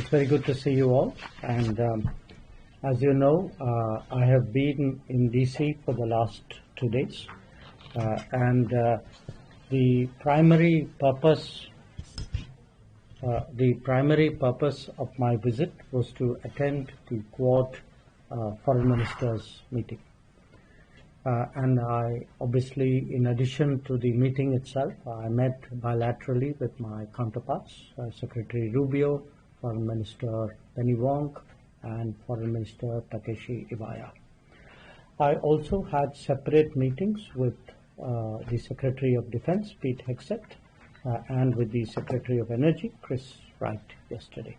It's very good to see you all. And as you know, I have been in DC for the last 2 days. The primary purpose of my visit was to attend the Quad Foreign Ministers meeting. And I obviously, in addition to the meeting itself, I met bilaterally with my counterparts, Secretary Rubio, Foreign Minister Penny Wong, and Foreign Minister Takeshi Iwaya. I also had separate meetings with the Secretary of Defense, Pete Hegseth, and with the Secretary of Energy, Chris Wright, yesterday.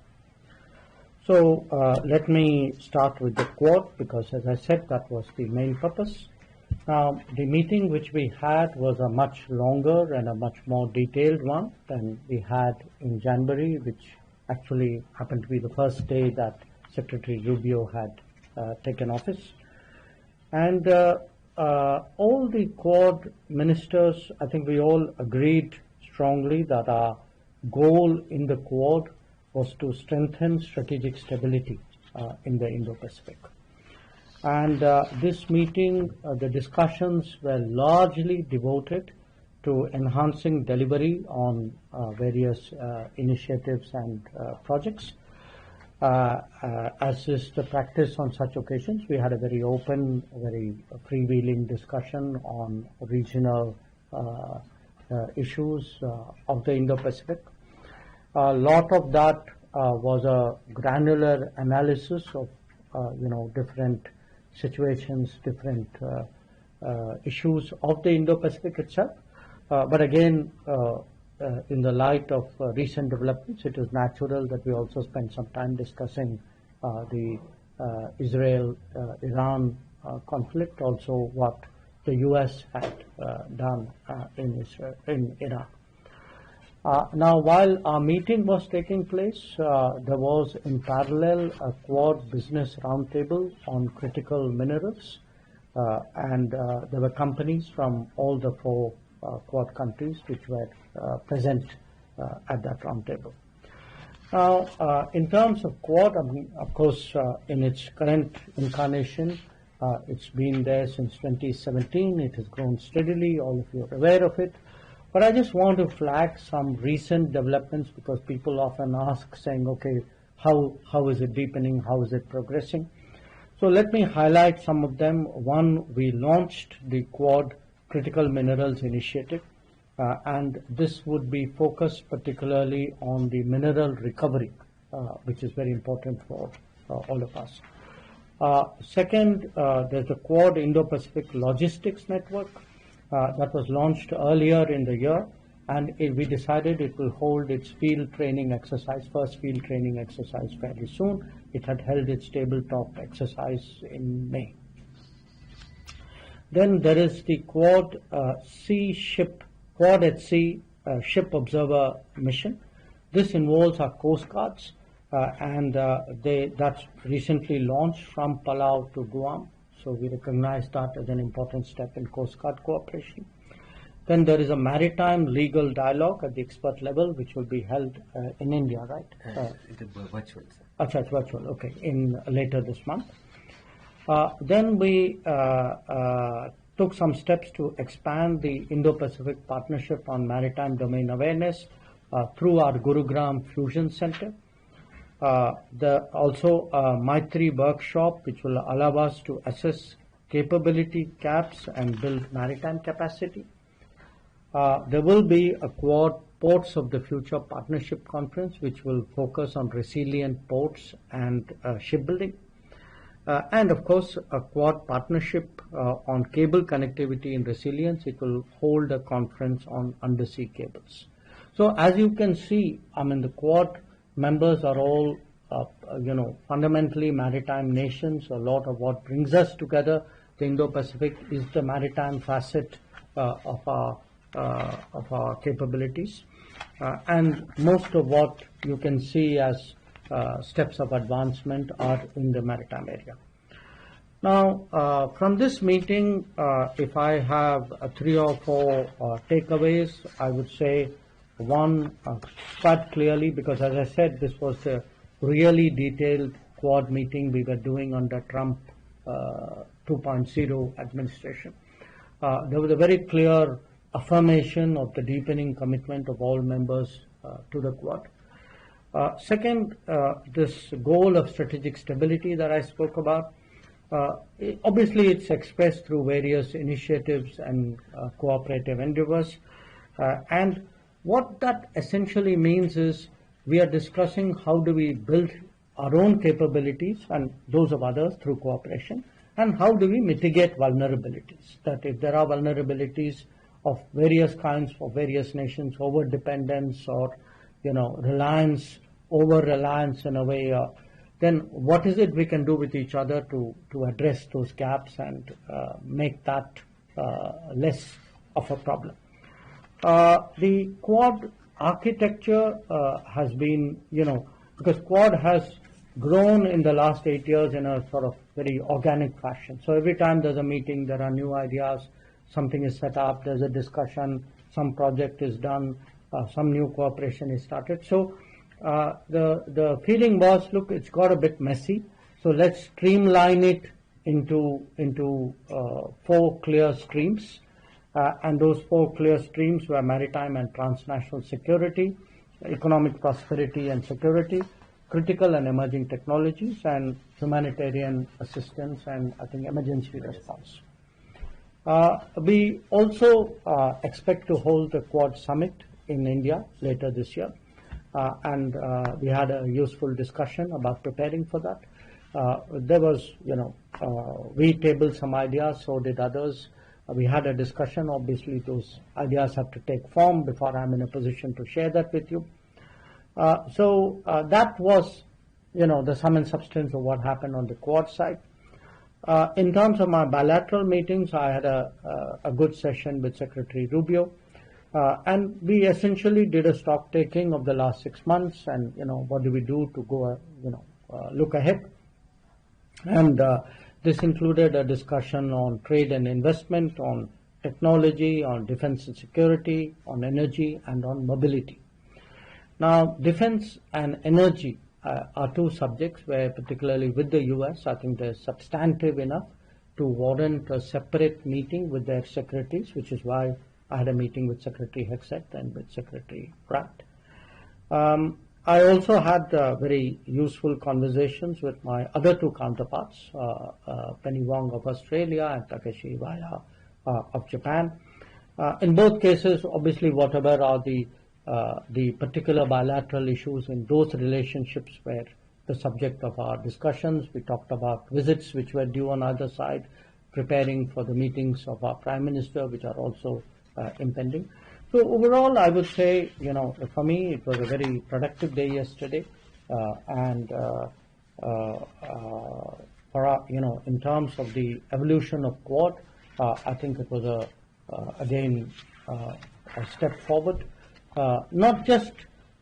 So let me start with the Quad, because as I said, that was the main purpose. Now, the meeting which we had was a much longer and a much more detailed one than we had in January, which actually happened to be the first day that Secretary Rubio had taken office. And all the Quad ministers, I think we all agreed strongly that our goal in the Quad was to strengthen strategic stability in the Indo-Pacific. And this meeting, the discussions were largely devoted to enhancing delivery on various initiatives and projects. As is the practice on such occasions, we had a very open, very freewheeling discussion on regional issues of the Indo-Pacific. A lot of that was a granular analysis of different situations, different issues of the Indo-Pacific itself. But again, in the light of recent developments, it is natural that we also spend some time discussing the Israel-Iran conflict, also what the U.S. had done in Iran. Now, while our meeting was taking place, there was in parallel a Quad business roundtable on critical minerals, and there were companies from all the 4 Quad countries which were present at that roundtable. Now, in terms of Quad, I mean, of course, in its current incarnation, it's been there since 2017. It has grown steadily. All of you are aware of it. But I just want to flag some recent developments, because people often ask, saying, okay, how is it deepening? How is it progressing? So let me highlight some of them. One, we launched the Quad Critical Minerals Initiative, and this would be focused particularly on the mineral recovery, which is very important for all of us. Second, there's the Quad Indo-Pacific Logistics Network. That was launched earlier in the year, and we decided it will hold its field training exercise, first field training exercise, fairly soon. It had held its tabletop exercise in May. Then there is the Quad at Sea Ship Observer Mission. This involves our Coast Guards, and that's recently launched from Palau to Guam. So we recognize that as an important step in Coast Guard cooperation. Then there is a maritime legal dialogue at the expert level, which will be held in India, right? It's virtual, sir. It's virtual, okay, later this month. Then we took some steps to expand the Indo-Pacific Partnership on Maritime Domain Awareness through our Gurugram Fusion Center. Also a Maitri workshop, which will allow us to assess capability gaps and build maritime capacity. There will be a Quad Ports of the Future Partnership Conference, which will focus on resilient ports and shipbuilding. And of course, a Quad partnership on cable connectivity and resilience. It will hold a conference on undersea cables. So as you can see, I mean, the Quad members are all, fundamentally maritime nations. A lot of what brings us together, the Indo-Pacific, is the maritime facet of our capabilities, and most of what you can see as steps of advancement are in the maritime area. Now, from this meeting, if I have 3 or 4 takeaways, I would say one, quite clearly, because as I said, this was the really detailed Quad meeting we were doing under Trump 2.0 administration. There was a very clear affirmation of the deepening commitment of all members to the Quad. Second, this goal of strategic stability that I spoke about, obviously it's expressed through various initiatives and cooperative endeavors. And what that essentially means is we are discussing how do we build our own capabilities and those of others through cooperation, and how do we mitigate vulnerabilities. That if there are vulnerabilities of various kinds for various nations, over-dependence or reliance, over-reliance in a way, then what is it we can do with each other to address those gaps and make that less of a problem. The Quad architecture has been, because Quad has grown in the last 8 years in a sort of very organic fashion. So every time there's a meeting, there are new ideas, something is set up, there's a discussion, some project is done, some new cooperation is started. So the feeling was, look, it's got a bit messy, so let's streamline it into 4 clear streams. And those 4 clear streams were maritime and transnational security, economic prosperity and security, critical and emerging technologies, and humanitarian assistance and I think emergency response. We also expect to hold the Quad Summit in India later this year, and we had a useful discussion about preparing for that. There was, we tabled some ideas, so did others. We had a discussion. Obviously, those ideas have to take form before I'm in a position to share that with you. So that was, the sum and substance of what happened on the Quad side. In terms of my bilateral meetings, I had a good session with Secretary Rubio, and we essentially did a stock taking of the last 6 months, and what do we do to go, look ahead. And this included a discussion on trade and investment, on technology, on defense and security, on energy, and on mobility. Now, defense and energy are 2 subjects where, particularly with the US, I think they're substantive enough to warrant a separate meeting with their secretaries, which is why I had a meeting with Secretary Hexet and with Secretary Pratt. I also had very useful conversations with my other 2 counterparts, Penny Wong of Australia and Takeshi Iwaya of Japan. In both cases, obviously, whatever are the particular bilateral issues in those relationships were the subject of our discussions. We talked about visits which were due on either side, preparing for the meetings of our Prime Minister, which are also impending. So overall, I would say, for me, it was a very productive day yesterday, and in terms of the evolution of Quad, I think it was again a step forward. Not just,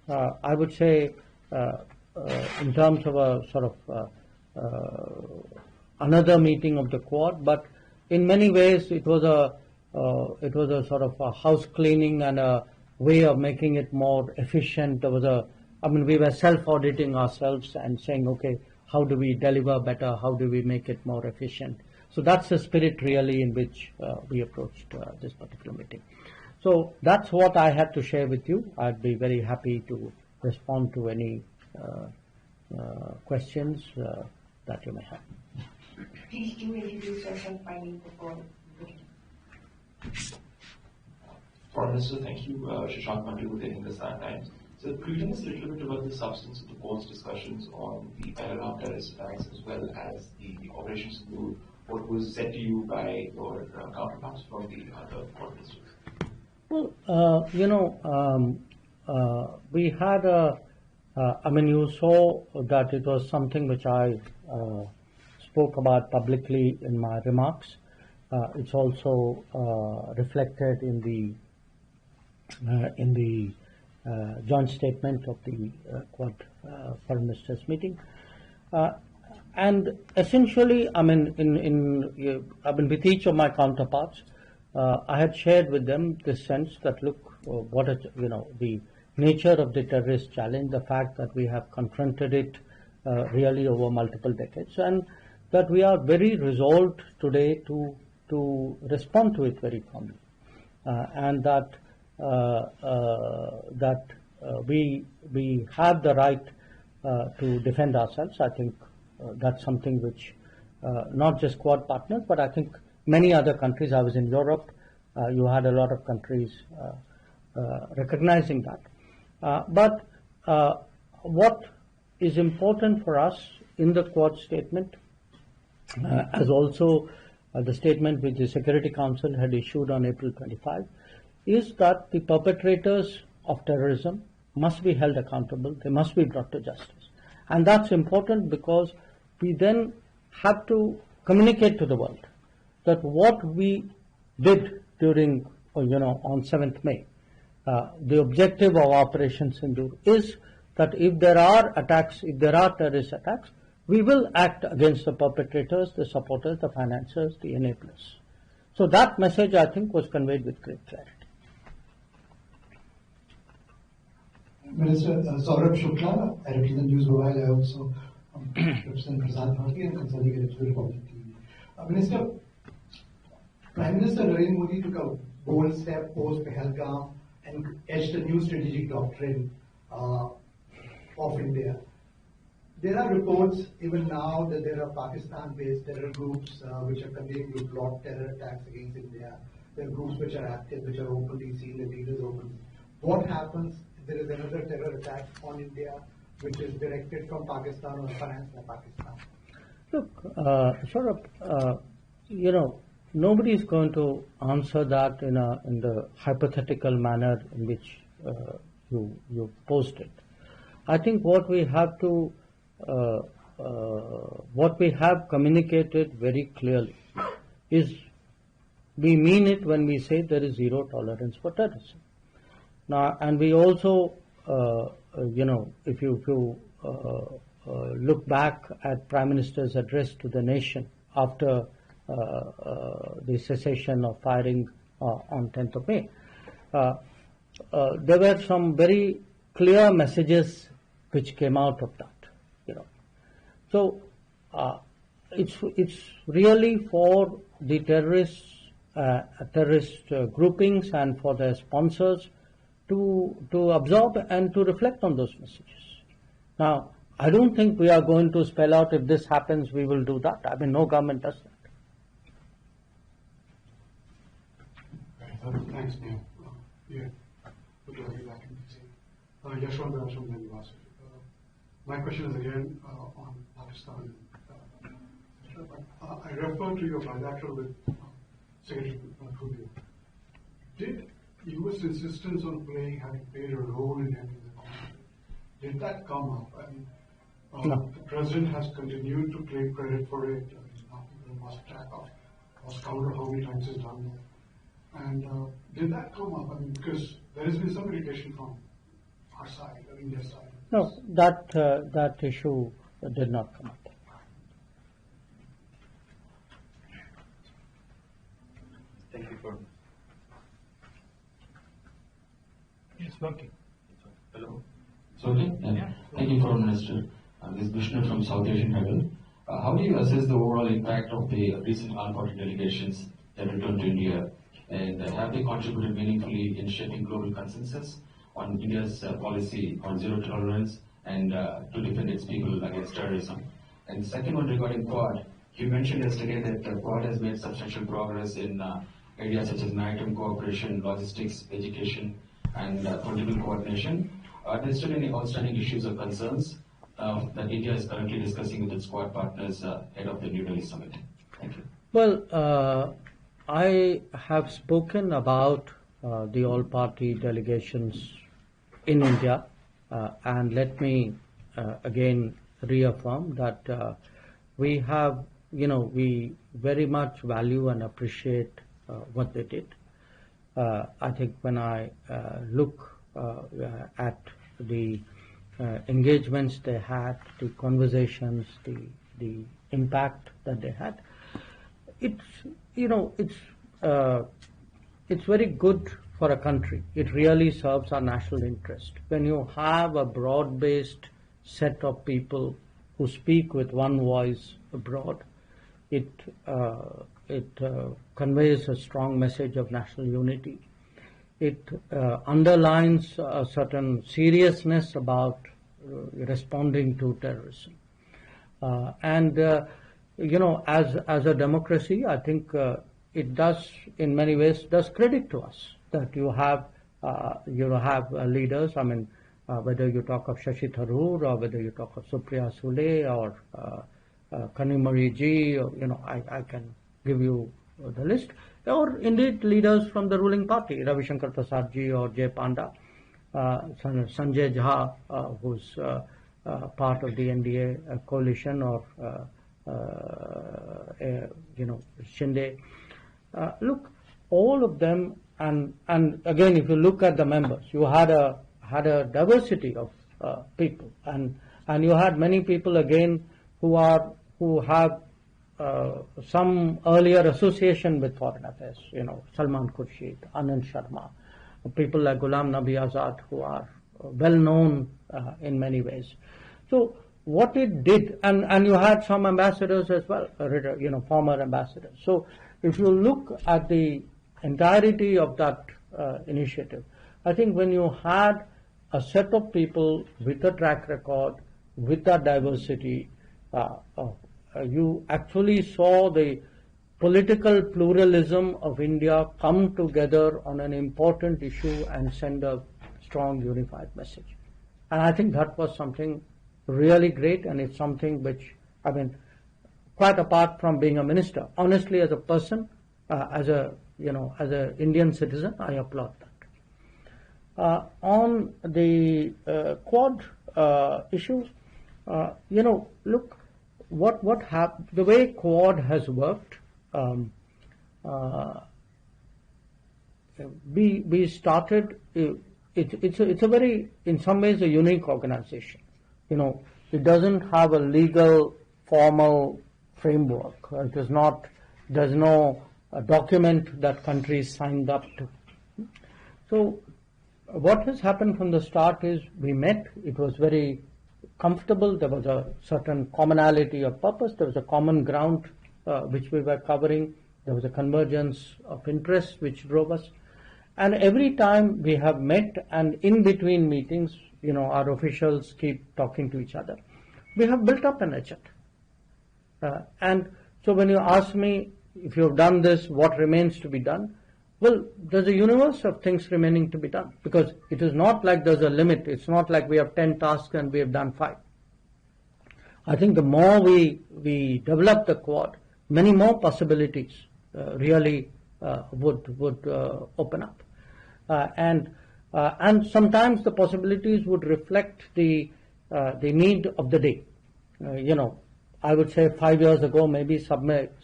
I would say, in terms of a sort of another meeting of the Quad, but in many ways it was a sort of a house cleaning and a way of making it more efficient. There was we were self-auditing ourselves and saying, okay, how do we deliver better? How do we make it more efficient? So that's the spirit really in which we approached this particular meeting. So that's what I had to share with you. I'd be very happy to respond to any questions that you may have. Please do introduce yourself before. Foreign Minister, thank you. Jaishankar with the Hindustan Times. So could you tell us a little bit about the substance of the Quad's discussions on the Pahalgam terrorist attacks as well as the operations include what was said to you by your counterparts from the other Quad ministers? Well, we had you saw that it was something which I spoke about publicly in my remarks. It's also reflected in the joint statement of the Quad Foreign Ministers meeting. And essentially, with each of my counterparts, I had shared with them this sense that look, the nature of the terrorist challenge, the fact that we have confronted it really over multiple decades, and that we are very resolved today to respond to it very firmly, and that we have the right to defend ourselves. I think that's something which not just Quad partners, but I think many other countries. I was in Europe. You had a lot of countries recognizing that. But what is important for us in the Quad statement, as also the statement which the Security Council had issued on April 25, is that the perpetrators of terrorism must be held accountable. They must be brought to justice. And that's important because we then have to communicate to the world that what we did during, on 7th May, the objective of Operation Sindoor is that if there are attacks, if there are terrorist attacks, we will act against the perpetrators, the supporters, the financiers, the enablers. So that message, I think, was conveyed with great clarity. Minister Saurabh Shukla, I represent News Mobile. I also represent Prasad Bharati and consulting editor Republic TV. Minister, Prime Minister Narendra Modi took a bold step post Pahalgam and etched a new strategic doctrine of India. There are reports even now that there are Pakistan-based terror groups which are continuing to plot terror attacks against India. There are groups which are active, which are openly seen, the leaders openly. What happens if there is another terror attack on India which is directed from Pakistan or financed by Pakistan? Look, nobody is going to answer that in the hypothetical manner in which you posed it. I think what we have to what we have communicated very clearly is we mean it when we say there is zero tolerance for terrorism. Now, and we also, if you look back at Prime Minister's address to the nation after the cessation of firing on 10th of May, there were some very clear messages which came out of that. So it's really for the terrorist groupings and for their sponsors to absorb and to reflect on those messages. Now, I don't think we are going to spell out if this happens, we will do that. I mean, no government does that. Thanks, Neil. Good to have you back in the Jaishankar from the University. My question is again on Pakistan. I refer to your bilateral with Secretary Tribune. Did U.S. insistence on having played a role in ending the conflict, did that come up? I mean, No. The President has continued to claim credit for it. The lost track of, lost count of how many times he's done that. And did that come up? I mean, because there has been some irritation from our side, India's side. No, that issue did not come up. Thank you for. It's working. Hello. It's okay? Yeah. Thank you, Foreign Minister. This is Vishnu from South Asian Herald. How do you assess the overall impact of the recent armed party delegations that returned to India, and have they contributed meaningfully in shaping global consensus on India's policy on zero tolerance and to defend its people against terrorism? And the second one regarding Quad, you mentioned yesterday that Quad has made substantial progress in areas such as maritime cooperation, logistics, education, and political coordination. Are there still any outstanding issues or concerns that India is currently discussing with its Quad partners ahead of the New Delhi summit? Thank you. Well, I have spoken about the all-party delegations in India, and let me again reaffirm that we have, we very much value and appreciate what they did. I think when I look at the engagements they had, the conversations, the impact that they had, it's very good for a country. It really serves our national interest when you have a broad-based set of people who speak with one voice abroad. It conveys a strong message of national unity. It underlines a certain seriousness about responding to terrorism. As a democracy, I think it does, in many ways, does credit to us that you have leaders. I mean, whether you talk of Shashi Tharoor or whether you talk of Supriya Sule or Kanimari Ji, or I can give you the list, or indeed leaders from the ruling party, Ravi Shankar Prasad Ji or Jay Panda, Sanjay Jha, who's part of the NDA coalition, or Shinde. Look, all of them, and again, if you look at the members, you had a diversity of people, and you had many people again who have some earlier association with foreign affairs. Salman Khurshid, Anand Sharma, people like Ghulam Nabi Azad, who are well known in many ways. So what it did, and you had some ambassadors as well, former ambassadors. So if you look at the entirety of that initiative, I think when you had a set of people with a track record, with that diversity, you actually saw the political pluralism of India come together on an important issue and send a strong unified message. And I think that was something really great, and it's something which, I mean, quite apart from being a minister, honestly, as a person, as a Indian citizen, I applaud that. On the Quad issue, look, what happened, the way Quad has worked, we started, it's a very, in some ways, a unique organization. It doesn't have a legal, formal framework. It is not, there's no document that countries signed up to. So what has happened from the start is we met, it was very comfortable, there was a certain commonality of purpose, there was a common ground which we were covering, there was a convergence of interests which drove us. And every time we have met, and in between meetings, our officials keep talking to each other, we have built up an agenda. And so when you ask me, if you have done this, what remains to be done? Well, there's a universe of things remaining to be done, because it is not like there's a limit. It's not like we have 10 tasks and we have done 5. I think the more we develop the Quad, many more possibilities really would open up. And sometimes the possibilities would reflect the need of the day. I would say 5 years ago, maybe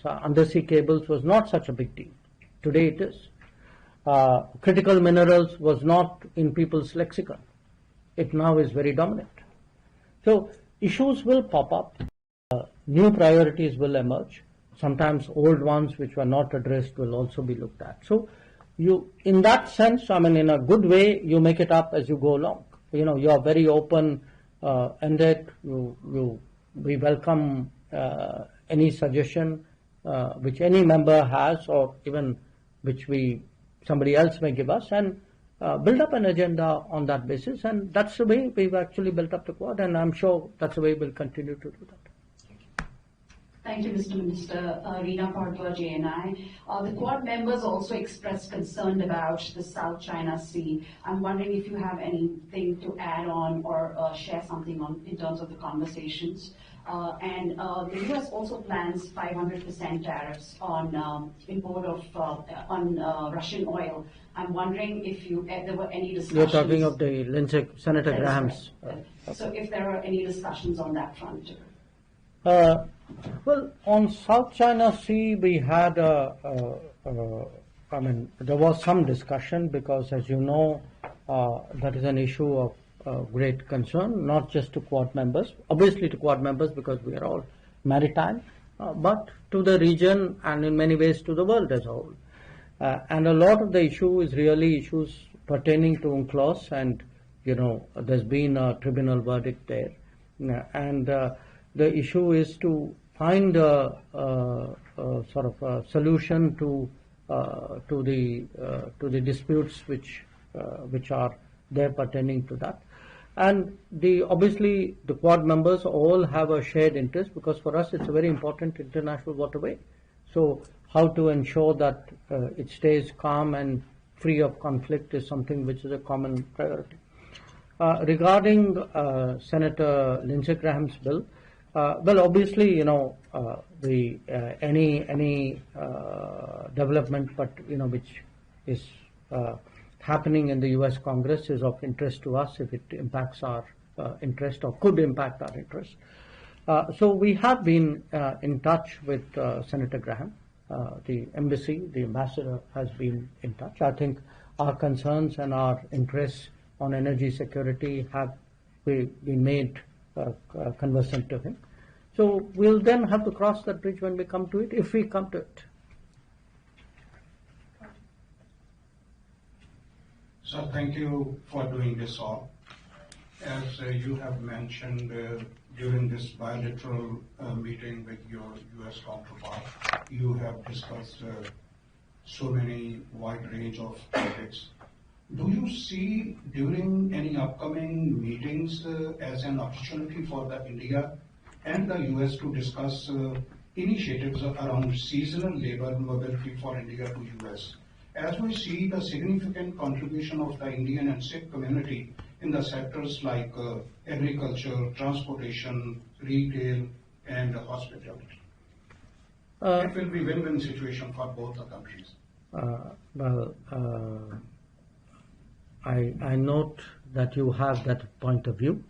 undersea cables was not such a big deal. Today it is. Critical minerals was not in people's lexicon. It now is very dominant. So issues will pop up. New priorities will emerge. Sometimes old ones which were not addressed will also be looked at. So in that sense, I mean, in a good way, you make it up as you go along. You are very open-ended. We welcome any suggestion which any member has, or even which somebody else may give us, and build up an agenda on that basis. And that's the way we've actually built up the Quad, and I'm sure that's the way we'll continue to do that. Thank you, Mr. Minister. Reena Bhardwaj, JNI. The Quad members also expressed concern about the South China Sea. I'm wondering if you have anything to add on or share something on in terms of the conversations. And the U.S. also plans 500% tariffs on import of Russian oil. I'm wondering if there were any discussions. You're talking of the Senator Graham's. So if there are any discussions on that front. Well, on South China Sea, we had there was some discussion, because, as you know, that is an issue of great concern, not just to Quad members, obviously to Quad members because we are all maritime, but to the region and in many ways to the world as a whole. And a lot of the issue is really issues pertaining to UNCLOS, and there's been a tribunal verdict there. And the issue is to find a sort of a solution to the disputes which are there pertaining to that. And obviously the Quad members all have a shared interest, because for us it's a very important international waterway. So how to ensure that it stays calm and free of conflict is something which is a common priority. Regarding Senator Lindsey Graham's bill, well, obviously, any development, but which is happening in the U.S. Congress is of interest to us if it impacts our interest or could impact our interest. So we have been in touch with Senator Graham. The embassy, the ambassador has been in touch. I think our concerns and our interests on energy security have been made conversant to him. So we'll then have to cross that bridge when we come to it, if we come to it. So thank you for doing this all. As you have mentioned during this bilateral meeting with your U.S. counterpart, you have discussed so many wide range of topics. Do you see during any upcoming meetings as an opportunity for the India and the U.S. to discuss initiatives around seasonal labor mobility for India to U.S.? As we see the significant contribution of the Indian and Sikh community in the sectors like agriculture, transportation, retail, and hospitality. It will be win-win situation for both the countries. I note that you have that point of view.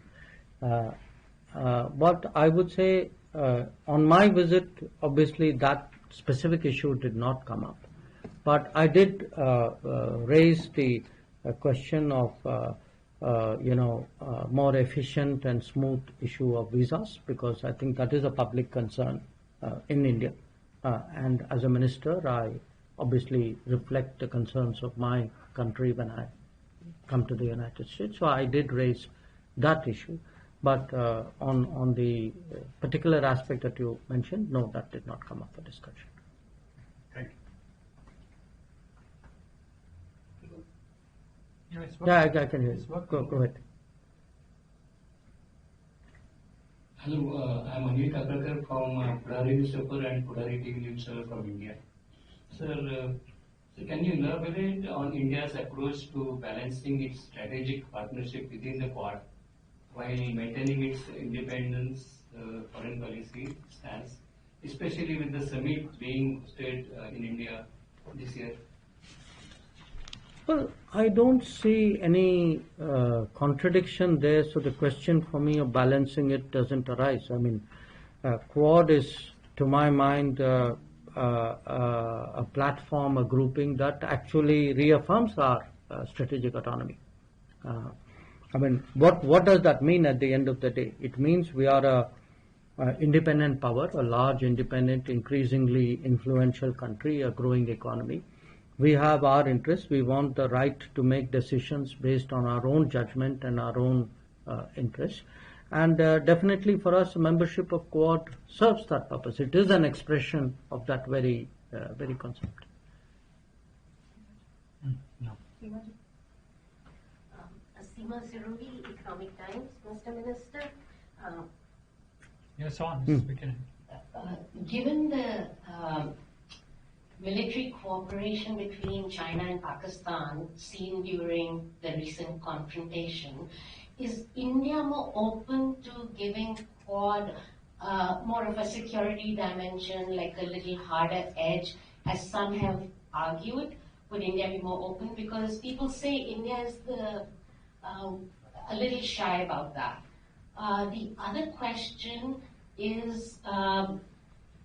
But I would say on my visit, obviously that specific issue did not come up. But I did raise the question of more efficient and smooth issue of visas, because I think that is a public concern in India. And as a minister, I obviously reflect the concerns of my country when I come to the United States. So I did raise that issue. But on the particular aspect that you mentioned, no, that did not come up for discussion. Thank you. Yeah, I can hear you. Go ahead. Hello, I'm Anil Kakarkar from Pudari newspaper and Pudari TV newspaper from India. Sir, can you elaborate on India's approach to balancing its strategic partnership within the Quad while maintaining its independence foreign policy stance, especially with the summit being hosted in India this year? Well, I don't see any contradiction there, so the question for me of balancing it doesn't arise. I mean, Quad is, to my mind, a platform, a grouping that actually reaffirms our strategic autonomy. I mean, what does that mean at the end of the day? It means we are a independent power, a large, independent, increasingly influential country, a growing economy. We have our interests. We want the right to make decisions based on our own judgment and our own interests. And definitely for us, membership of Quad serves that purpose. It is an expression of that very concept. No. Seema Ziruri, Economic Times. Mr. Minister. Yes, on. Given the military cooperation between China and Pakistan seen during the recent confrontation, is India more open to giving Quad more of a security dimension, like a little harder edge, as some have argued? Would India be more open? Because people say India is a little shy about that. The other question is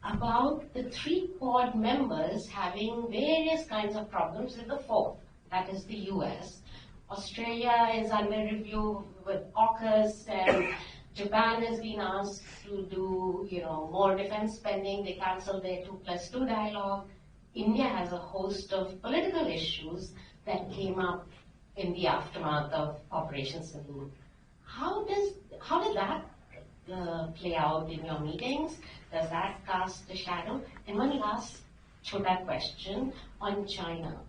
about the 3 Quad members having various kinds of problems with the 4th, that is the US. Australia is under review with AUKUS, and Japan has been asked to do, more defense spending. They cancelled their 2+2 dialogue. India has a host of political issues that came up in the aftermath of Operation Sindoor. How did that play out in your meetings? Does that cast a shadow? And one last chota question on China.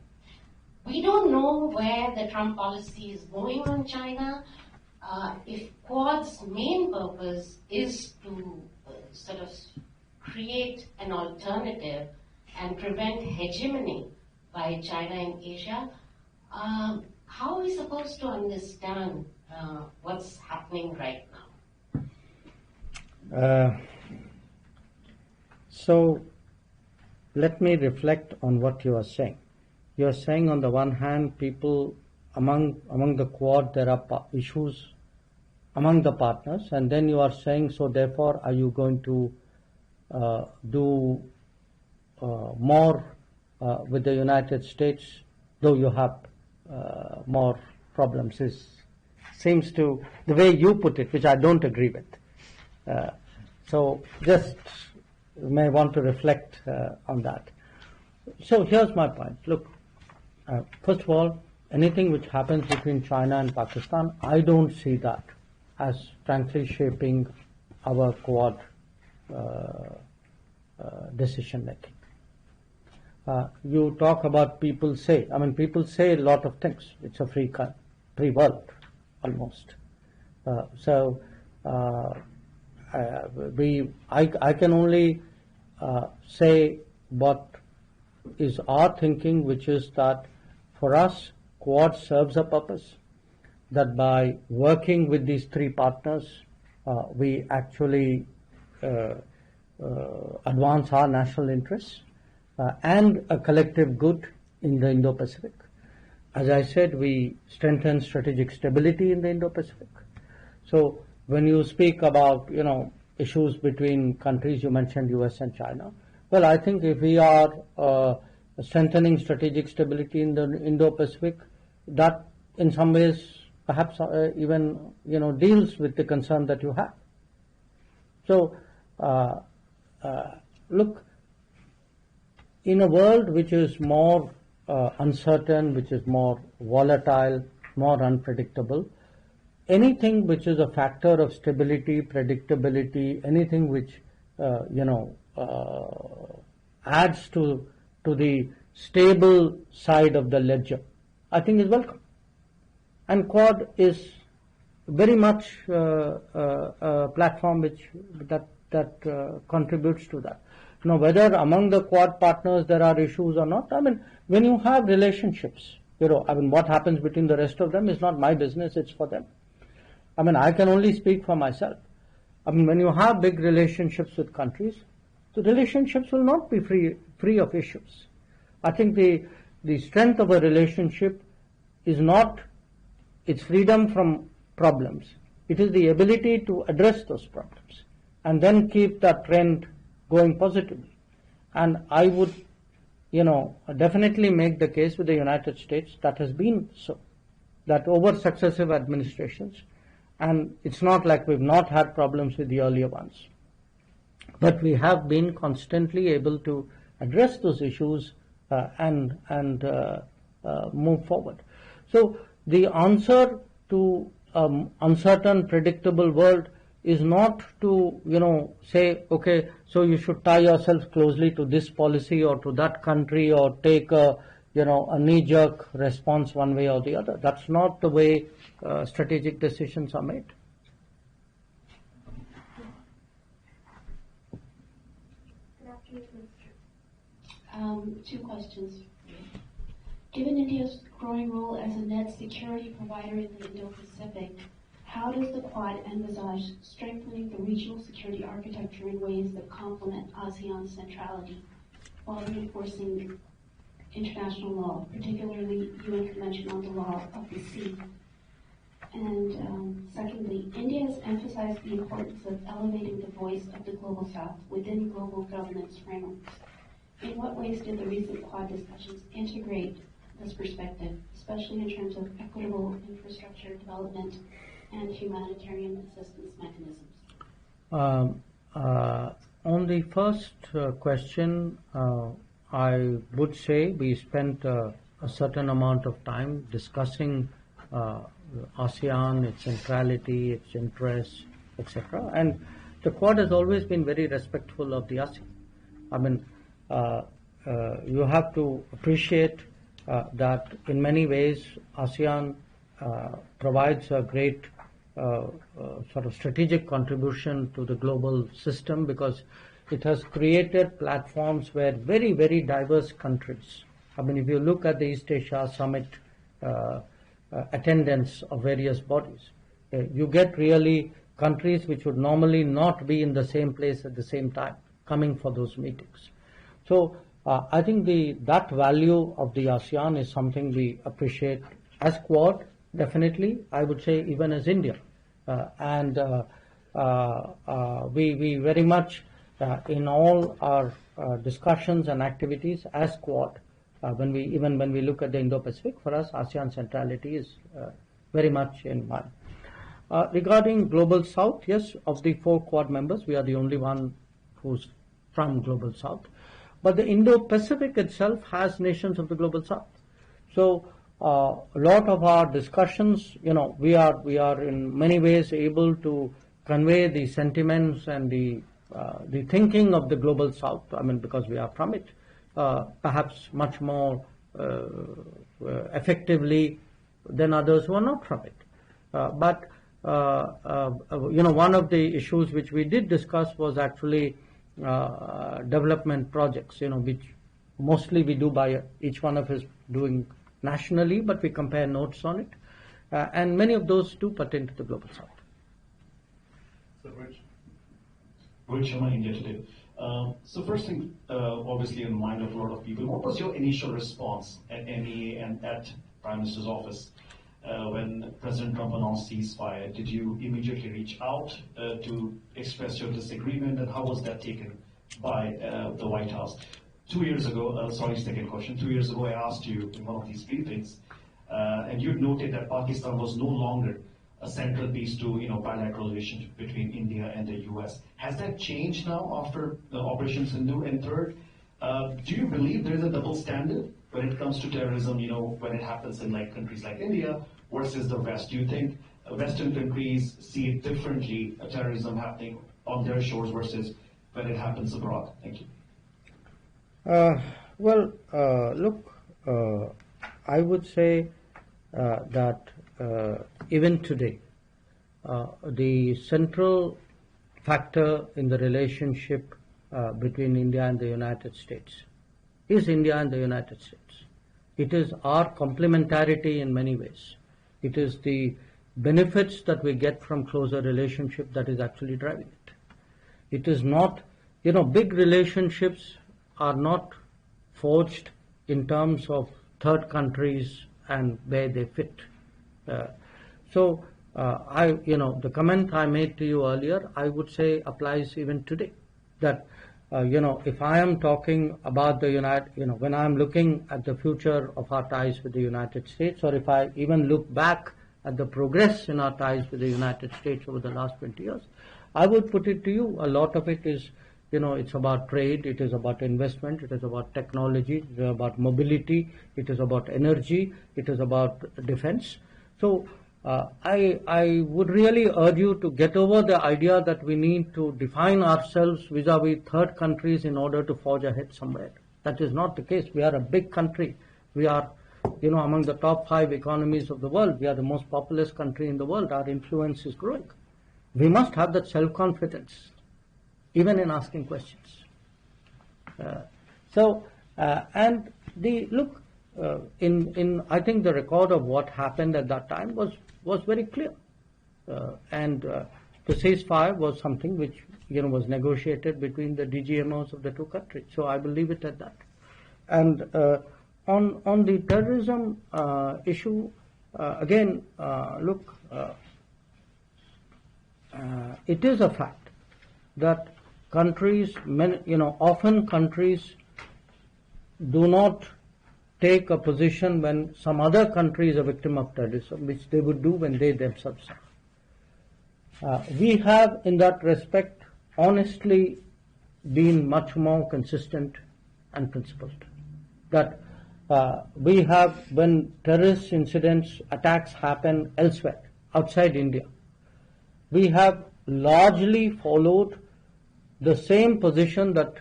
We don't know where the Trump policy is going on China. If Quad's main purpose is to sort of create an alternative and prevent hegemony by China in Asia, how are we supposed to understand what's happening right now? So let me reflect on what you are saying. You are saying on the one hand, people among the Quad, there are issues among the partners, and then you are saying, so therefore, are you going to do more with the United States, though you have more problems? Seems to, the way you put it, which I don't agree with. So just may want to reflect on that. So here's my point. Look, first of all, anything which happens between China and Pakistan, I don't see that as frankly shaping our Quad decision making. You talk about people say a lot of things. It's a free world, almost. I can only say what is our thinking, which is that for us, Quad serves a purpose, that by working with these three partners, we actually advance our national interests and a collective good in the Indo-Pacific. As I said, we strengthen strategic stability in the Indo-Pacific. So when you speak about, issues between countries, you mentioned US and China. Well, I think if we are strengthening strategic stability in the Indo-Pacific, that in some ways perhaps even deals with the concern that you have. So look, in a world which is more uncertain, which is more volatile, more unpredictable, anything which is a factor of stability, predictability, anything which adds to the stable side of the ledger, I think is welcome. And Quad is very much a platform that contributes to that. Whether among the Quad partners there are issues or not, when you have relationships, what happens between the rest of them is not my business, it's for them. I can only speak for myself. When you have big relationships with countries, the relationships will not be free of issues. I think the strength of a relationship is not its freedom from problems. It is the ability to address those problems and then keep that trend going positively. And I would, definitely make the case with the United States that has been so, that over successive administrations, and it's not like we've not had problems with the earlier ones, but we have been constantly able to address those issues and move forward. So the answer to uncertain, predictable world is not to say, okay, so you should tie yourself closely to this policy or to that country or take a knee-jerk response one way or the other. That's not the way strategic decisions are made. Two questions. Given India's growing role as a net security provider in the Indo-Pacific, how does the Quad envisage strengthening the regional security architecture in ways that complement ASEAN's centrality while reinforcing international law, particularly UN Convention on the Law of the Sea? And secondly, India has emphasized the importance of elevating the voice of the Global South within global governance frameworks. In what ways did the recent Quad discussions integrate this perspective, especially in terms of equitable infrastructure development and humanitarian assistance mechanisms? On the first question, I would say we spent a certain amount of time discussing ASEAN, its centrality, its interests, etc. And the Quad has always been very respectful of the ASEAN. I mean, you have to appreciate that in many ways ASEAN provides a great sort of strategic contribution to the global system, because it has created platforms where very, very diverse countries. I mean, if you look at the East Asia Summit attendance of various bodies, you get really countries which would normally not be in the same place at the same time coming for those meetings. So I think that value of the ASEAN is something we appreciate as Quad, definitely, I would say even as India. We very much, in all our discussions and activities as Quad, when we look at the Indo-Pacific, for us, ASEAN centrality is very much in mind. Regarding Global South, yes, of the 4 Quad members, we are the only one who's from Global South. But the Indo-Pacific itself has nations of the Global South. So a lot of our discussions, we are in many ways able to convey the sentiments and the thinking of the Global South. I mean, because we are from it, perhaps much more effectively than others who are not from it. But one of the issues which we did discuss was actually development projects, which mostly we do by each one of us doing nationally, but we compare notes on it. And many of those do pertain to the Global South. So, Rohit Sharma, India Today. So first thing, obviously in the mind of a lot of people, what was your initial response at MEA and at Prime Minister's office when President Trump announced ceasefire? Did you immediately reach out to express your disagreement, and how was that taken by the White House? 2 years ago, second question. 2 years ago, I asked you in one of these briefings, and you noted that Pakistan was no longer a central piece to bilateral relationship between India and the U.S. Has that changed now after the Operation Sindhu? And third, do you believe there is a double standard when it comes to terrorism? When it happens in countries like India versus the West, do you think Western countries see it differently, terrorism happening on their shores versus when it happens abroad? Thank you. Look, I would say that even today, the central factor in the relationship between India and the United States is India and the United States. It is our complementarity in many ways. It is the benefits that we get from closer relationship that is actually driving it. It is not, big relationships are not forged in terms of third countries and where they fit. The comment I made to you earlier, I would say applies even today. That, if I am talking about when I'm looking at the future of our ties with the United States, or if I even look back at the progress in our ties with the United States over the last 20 years, I would put it to you, a lot of it is, it's about trade, it is about investment, it is about technology, it is about mobility, it is about energy, it is about defense. So I would really urge you to get over the idea that we need to define ourselves vis-a-vis third countries in order to forge ahead somewhere. That is not the case. We are a big country. We are, among the top 5 economies of the world. We are the most populous country in the world. Our influence is growing. We must have that self-confidence, even in asking questions. I think the record of what happened at that time was very clear. The ceasefire was something which, was negotiated between the DGMOs of the 2 countries. So I will leave it at that. And on the terrorism issue, again, it is a fact that countries, often countries do not take a position when some other country is a victim of terrorism, which they would do when they themselves are. We have, in that respect, honestly been much more consistent and principled. That we have, when terrorist incidents, attacks happen elsewhere, outside India, we have largely followed the same position that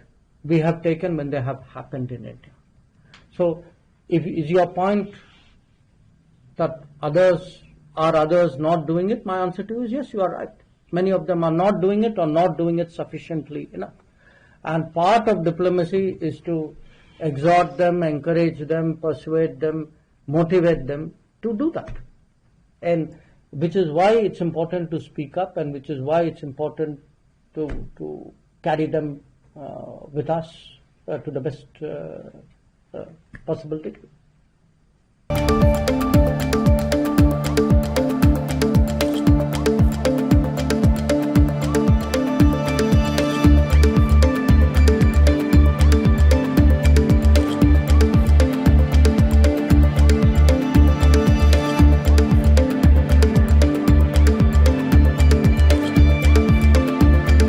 we have taken when they have happened in India. So, if is your point that others not doing it, my answer to you is yes, you are right. Many of them are not doing it or not doing it sufficiently enough. And part of diplomacy is to exhort them, encourage them, persuade them, motivate them to do that. And which is why it's important to speak up, and which is why it's important to carry them with us to the best possible degree.